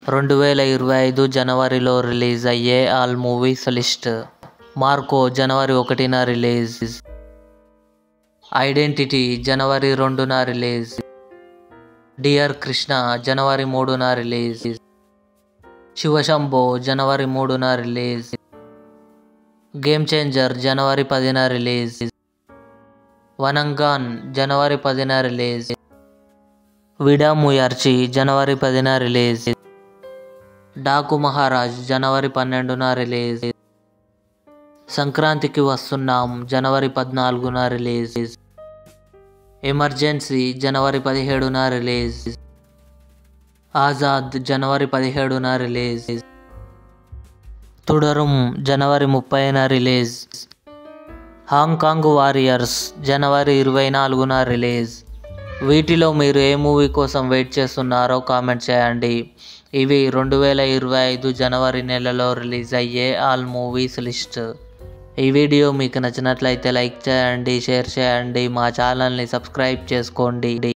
2025 జనవరిలో రిలీజ్ అయ్యే all movies list. Marco జనవరి 1న release. Identity జనవరి 2న release. Dear Krishna జనవరి 3న release. Shiva Shambho జనవరి 3న release. Game changer జనవరి 10న release. వనంగాన్ జనవరి 10న release. విడాముయర్చి జనవరి 10న release. Daaku Maharaj జనవరి 12న release. సంక్రాంతికి వస్తున్నాం జనవరి 14న release. Emergency జనవరి 17న release. Azad జనవరి 17న release. Thudarum జనవరి 30న release. Hong Kong warriors జనవరి 24న release. వీటిలో మీరు ఏ movie కోసం wait చేస్తున్నారో comment చేయండి. ఇవి 2025 జనవరి నెలలో రిలీజ్ అయ్యే ఆల్ మూవీస్ లిస్ట్. ఈ వీడియో మీకు నచ్చినట్లయితే లైక్ చేయండి, షేర్ చేయండి, మా ఛానల్ని సబ్స్క్రైబ్ చేసుకోండి.